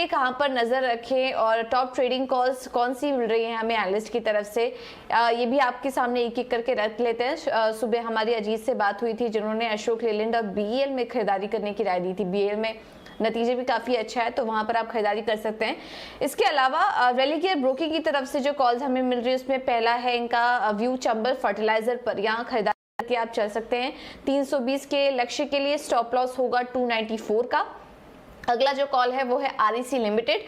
रखें, कहां पर नजर रखें और टॉप ट्रेडिंग कॉल्स कौन सी मिल रही है हमें एनालिस्ट की तरफ से, ये भी आपके सामने एक एक करके रख लेते हैं। सुबह हमारी अजीत से बात हुई थी जिन्होंने अशोक लेलैंड और बीईएल में खरीदारी करने की राय दी थी। बीईएल में नतीजे भी काफी अच्छा है, तो वहां पर आप खरीदारी कर सकते हैं। इसके अलावा रेलिगेयर ब्रोकिंग की तरफ से जो कॉल्स हमें मिल रही है उसमें पहला है इनका व्यू चंबल फर्टिलाइजर पर, यहाँ खरीदारी करके आप चल सकते हैं। 320 के लक्ष्य के लिए स्टॉप लॉस होगा 294 का। अगला जो कॉल है वो है आरईसी लिमिटेड,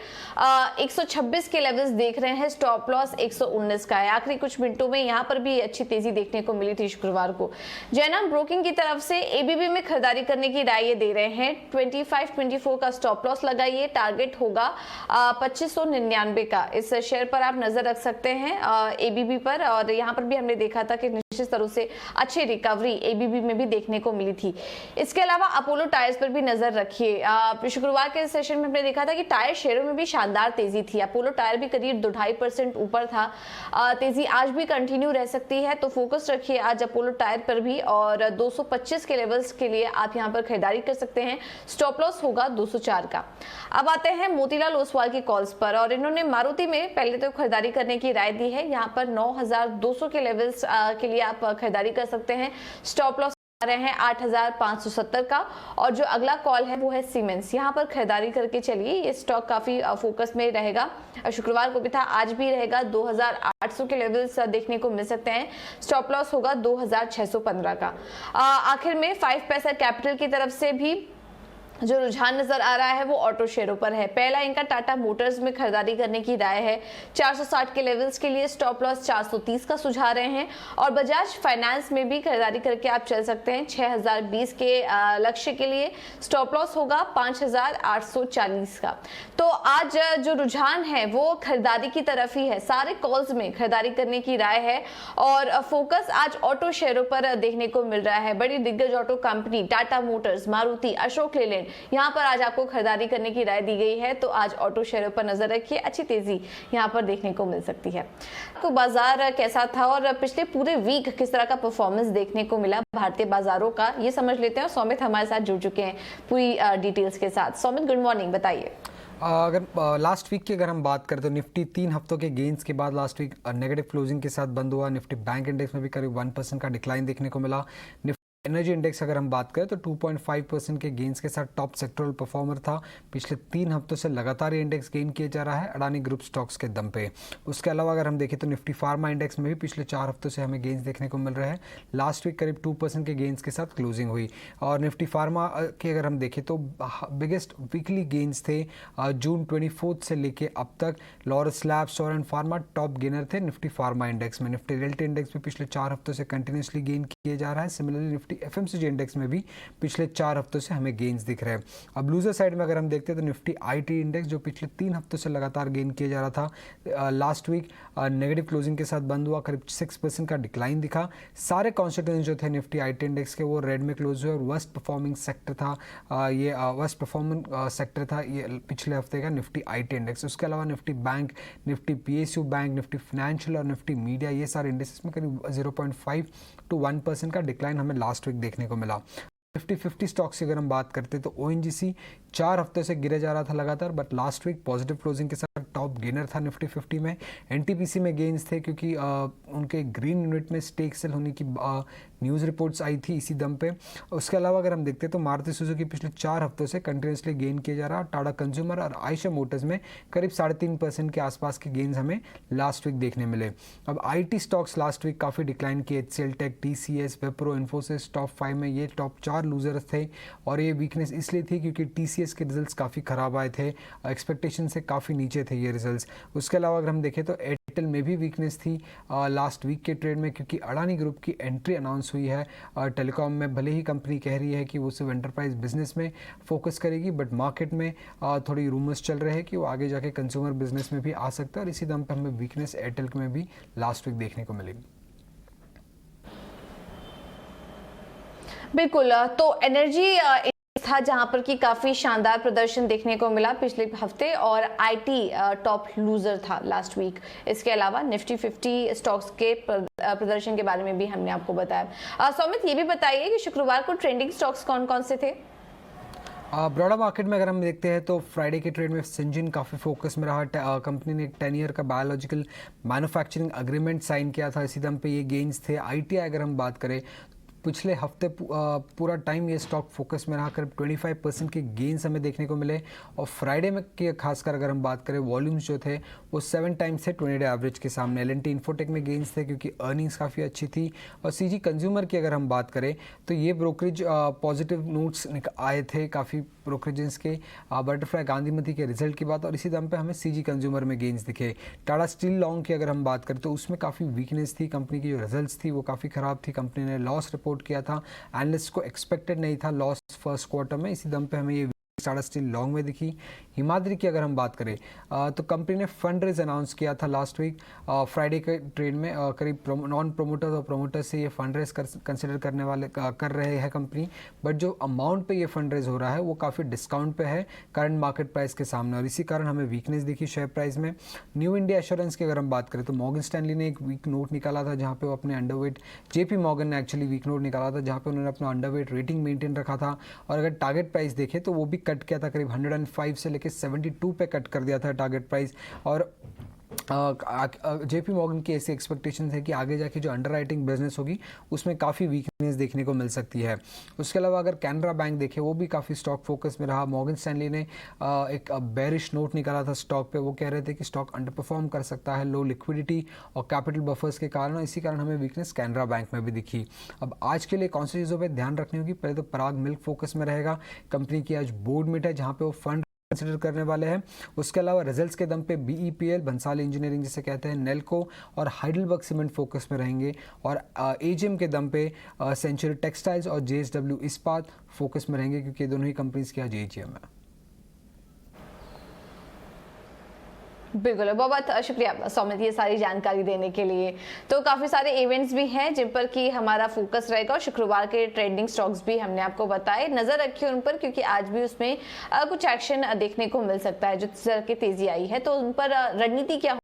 126 के लेवल्स देख रहे हैं, स्टॉप लॉस 119 का है। आखिरी कुछ मिनटों में यहाँ पर भी अच्छी तेजी देखने को मिली थी शुक्रवार को। जयनाम ब्रोकिंग की तरफ से एबीबी में खरीदारी करने की राय दे रहे हैं। 25-24 का स्टॉप लॉस लगाइए, टारगेट होगा 2599 का। इस शेयर पर आप नजर रख सकते हैं एबीबी पर, और यहाँ पर भी हमने देखा था कि निश्चित तरह से अच्छी रिकवरी एबीबी में भी देखने को मिली थी। इसके अलावा अपोलो टायर्स पर भी नजर रखिए। शुक्रवार के सेशन में हमने देखा था कि टायर शेयरों में भी शानदार तेजी थी। अपोलो टायर भी करीब 2.5% ऊपर था। तेजी आज भी कंटिन्यू रह सकती है, तो फोकस रखिए आज अपोलो टायर पर भी, और 225 के लेवल्स के लिए आप यहां पर खरीदारी कर सकते हैं। स्टॉप लॉस होगा 204 का। अब आते हैं मोतीलाल ओसवाल की कॉल्स पर, और इन्होंने मारुति में पहले तो खरीदारी करने की राय दी है। यहाँ पर 9200 के लेवल्स के लिए आप खरीदारी कर सकते हैं। स्टॉप लॉस रहे हैं 8570 का। और जो अगला कॉल है वो है सीमेंस, यहाँ पर खरीदारी करके चलिए, ये स्टॉक काफी फोकस में रहेगा। शुक्रवार को भी था, आज भी रहेगा। 2800 के लेवल्स देखने को मिल सकते हैं। स्टॉप लॉस होगा 2615 का। आखिर में 5 पैसा कैपिटल की तरफ से भी जो रुझान नजर आ रहा है वो ऑटो शेयरों पर है। पहला इनका टाटा मोटर्स में खरीदारी करने की राय है। 460 के लेवल्स के लिए स्टॉप लॉस 430 का सुझा रहे हैं। और बजाज फाइनेंस में भी खरीदारी करके आप चल सकते हैं। 6020 के लक्ष्य के लिए स्टॉप लॉस होगा 5840 का। तो आज जो रुझान है वो खरीदारी की तरफ ही है। सारे कॉल्स में खरीदारी करने की राय है, और फोकस आज ऑटो शेयरों पर देखने को मिल रहा है। बड़ी दिग्गज auto company Tata Motors, Maruti, Ashok Leyland, यहाँ पर आज आपको खरीदारी करने की राय दी गई है। तो आज ऑटो शेयरों पर नजर रखिए, अच्छी तेजी यहाँ पर देखने को मिल सकती है। तो बाजार कैसा था और पिछले पूरे वीक किस तरह का परफॉर्मेंस देखने को मिला भारतीय बाजारों का, ये समझ लेते हैं। और सौमित हमारे साथ जुड़ चुके हैं पूरी डिटेल्स के साथ। सौमित, गुड मॉर्निंग, बताइए। अगर लास्ट वीक की अगर हम बात करें तो निफ्टी 3 हफ्तों के गेंस के बाद लास्ट वीक नेगेटिव क्लोजिंग के साथ बंद हुआ। निफ्टी बैंक इंडेक्स में भी करीब 1% का डिक्लाइन देखने को मिला। एनर्जी इंडेक्स अगर हम बात करें तो 2.5% के गेंस के साथ टॉप सेक्टरल परफॉर्मर था। पिछले 3 हफ्तों से लगातार ये इंडेक्स गेन किया जा रहा है अडानी ग्रुप स्टॉक्स के दम पे। उसके अलावा अगर हम देखें तो निफ्टी फार्मा इंडेक्स में भी पिछले 4 हफ्तों से हमें गेंस देखने को मिल रहे हैं। लास्ट वीक करीब 2% के गेंस के साथ क्लोजिंग हुई। और निफ्टी फार्मा के अगर हम देखें तो बिगेस्ट वीकली गेंस थे जून 24 से लेके अब तक। Laurus labs, Torrent pharma top gainer थे निफ्टी फार्मा इंडेक्स में। निफ्टी रियल्टी इंडेक्स भी पिछले 4 हफ्तों से कंटिन्यूसली गेन किए जा रहा है। सिमिलरली निफ्टी एफएमसीजी इंडेक्स में भी पिछले 4 हफ्तों से हमें गेन्स दिख रहे हैं। अब लूजर साइड में अगर हम देखते हैं तो निफ्टी आईटी इंडेक्स जो पिछले 3 हफ्तों से लगातार गेन किया जा रहा था, लास्ट वीक नेगेटिव क्लोजिंग के साथ बंद हुआ, करीब 6% का डिक्लाइन दिखा। सारे कॉन्स्टिट्यूएंट्स जो थे निफ्टी आईटी इंडेक्स के वो रेड में क्लोज हुए। और वर्स्ट परफॉर्मिंग सेक्टर था ये वर्स्ट परफॉर्मिंग सेक्टर था ये पिछले हफ्ते का निफ्टी आईटी इंडेक्स। उसके अलावा Nifty bank, Nifty PSU bank, Nifty financial और निफ्टी मीडिया, ये सारे इंडेक्सेस में करीब 0.5 to 1% का डिक्लाइन हमें लास्ट वीक देखने को मिला। निफ्टी 50 स्टॉक्स की अगर हम बात करते हैं तो ओएनजीसी 4 हफ्ते से गिरे जा रहा था लगातार, but last week positive closing के साथ टॉप गेनर था निफ्टी 50 में। एनटीपीसी में गेन्स थे क्योंकि उनके ग्रीन यूनिट में स्टेक सेल होने की न्यूज़ रिपोर्ट्स आई थी इसी दम पे। उसके अलावा अगर हम देखते हैं तो मारुति सुजुकी पिछले 4 हफ्तों से कंटिन्यूसली गेन किया जा रहा है। टाटा कंज्यूमर और आयशर मोटर्स में करीब 3.5% के आसपास के गेन्स हमें लास्ट वीक देखने मिले। अब आईटी स्टॉक्स लास्ट वीक काफ़ी डिक्लाइन किए। HCL tech, TCS, Wipro, Infosys top 5 में, ये टॉप 4 लूजर्स थे। और ये वीकनेस इसलिए थी क्योंकि टीसीएस के रिजल्ट्स काफ़ी ख़राब आए थे, एक्सपेक्टेशन से काफ़ी नीचे थे ये रिजल्ट्स। उसके अलावा अगर हम देखें तो एयरटेल में भी वीकनेस थी लास्ट वीक के ट्रेड में, क्योंकि अडानी ग्रुप की एंट्री अनाउंस हुई है टेलीकॉम में। भले ही कंपनी कह रही है कि वो सिर्फ एंटरप्राइज बिजनेस में फोकस करेगी, बट मार्केट में थोड़ी रूमर्स चल रहे हैं कि वो आगे जाके कंज्यूमर बिजनेस में भी आ सकता है। और इसी दम पर हमें वीकनेस एयरटेल में भी लास्ट वीक देखने को मिलेगी। बिल्कुल, तो एनर्जी था जहां पर कि काफी शानदार प्रदर्शन देखने को मिला पिछले हफ्ते, और आईटी टॉप लूजर था लास्ट वीक। इसके अलावा निफ्टी 50 स्टॉक्स के प्रदर्शन के बारे में भी हमने आपको बताया। सौमित, ये भी बताइए कि शुक्रवार को ट्रेंडिंग स्टॉक्स कौन कौन से थे? ब्रॉडर मार्केट में अगर हम देखते हैं तो फ्राइडे के ट्रेड में सिंजिन काफ़ी फोकस में रहा। कंपनी ने एक 10 ईयर का बायोलॉजिकल मैन्युफैक्चरिंग एग्रीमेंट साइन किया था, इसी दम पे ये गेन्स थे। आईटीआई अगर हम बात करें, पिछले हफ्ते पूरा टाइम ये स्टॉक फोकस में रहा, करीब 25% के गेन्स हमें देखने को मिले। और फ्राइडे में के खासकर अगर हम बात करें, वॉल्यूम्स जो थे वो 7 टाइम्स थे 20 डे एवरेज के सामने। एल&टी इन्फोटेक में गेन्स थे क्योंकि अर्निंग्स काफ़ी अच्छी थी। और सीजी कंज्यूमर की अगर हम बात करें तो ये ब्रोकरेज पॉजिटिव नोट्स आए थे काफ़ी ब्रोकरेजेस के, बटरफ्लाई गांधीमती के रिजल्ट की बात, और इसी दम पे हमें सीजी कंज्यूमर में गेन्स दिखे। टाटा स्टील लॉन्ग की अगर हम बात करें तो उसमें काफ़ी वीकनेस थी, कंपनी की जो रिजल्ट्स थी वो काफ़ी ख़राब थी। कंपनी ने लॉस रिपोर्ट किया था, एनालिस्ट को एक्सपेक्टेड नहीं था लॉस फर्स्ट क्वार्टर में, इसी दम पे हमें ये टाटा स्टील लॉन्ग में दिखी। हिमाद्री की अगर हम बात करें तो कंपनी ने फंड रेज अनाउंस किया था लास्ट वीक फ्राइडे के ट्रेड में। करीब नॉन प्रोमोटर्स और प्रोमोटर्स से ये फंड रेज कंसिडर करने वाले कर रहे हैं कंपनी, बट जो अमाउंट पे ये फंड रेज हो रहा है वो काफ़ी डिस्काउंट पे है करंट मार्केट प्राइस के सामने, और इसी कारण हमें वीकनेस दिखी शेयर प्राइस में। न्यू इंडिया एश्योरेंस की अगर हम बात करें तो मॉर्गन स्टैनली ने एक वीक नोट निकाला था जहाँ पे वो अपने अंडरवेट, जेपी मॉर्गन ने एक्चुअली वीक नोट निकाला था जहाँ पे उन्होंने अपना अंडरवेट रेटिंग मेंटेन रखा था। और अगर टारगेट प्राइस देखें तो वो भी कट किया था, करीब 105 से लेकर 72 पे कट कर दिया था टारगेट प्राइस। और जेपी मॉर्गन की ऐसी एक्सपेक्टेशन है कि आगे जाके जो अंडरराइटिंग बिजनेस होगी उसमें काफ़ी वीकनेस देखने को मिल सकती है। उसके अलावा अगर कैनरा बैंक देखे वो भी काफ़ी स्टॉक फोकस में रहा। मॉर्गन स्टैनली ने एक बेरिश नोट निकाला था स्टॉक पे, वो कह रहे थे कि स्टॉक अंडर परफॉर्म कर सकता है लो लिक्विडिटी और कैपिटल बफर्स के कारण, इसी कारण हमें वीकनेस कैनरा बैंक में भी दिखी। अब आज के लिए कौन सी चीज़ों पर ध्यान रखनी होगी, पहले तो पराग मिल्क फोकस में रहेगा, कंपनी की आज बोर्ड मीट है जहाँ पे वो फंड कंसिडर करने वाले हैं। उसके अलावा रिजल्ट्स के दम पे बीईपीएल, बंसाल इंजीनियरिंग जिसे कहते हैं, नेल्को और हाइडलबर्ग सीमेंट फोकस में रहेंगे, और एजीएम के दम पे सेंचुरी टेक्सटाइल्स और जेएसडब्ल्यू इस्पात फोकस में रहेंगे क्योंकि दोनों ही कंपनीज की आज एजीएम है। बिल्कुल, बहुत शुक्रिया सौमित ये सारी जानकारी देने के लिए। तो काफ़ी सारे इवेंट्स भी हैं जिन पर कि हमारा फोकस रहेगा, और शुक्रवार के ट्रेंडिंग स्टॉक्स भी हमने आपको बताए, नज़र रखिए उन पर क्योंकि आज भी उसमें कुछ एक्शन देखने को मिल सकता है। जो तरह की तेज़ी आई है तो उन पर रणनीति क्या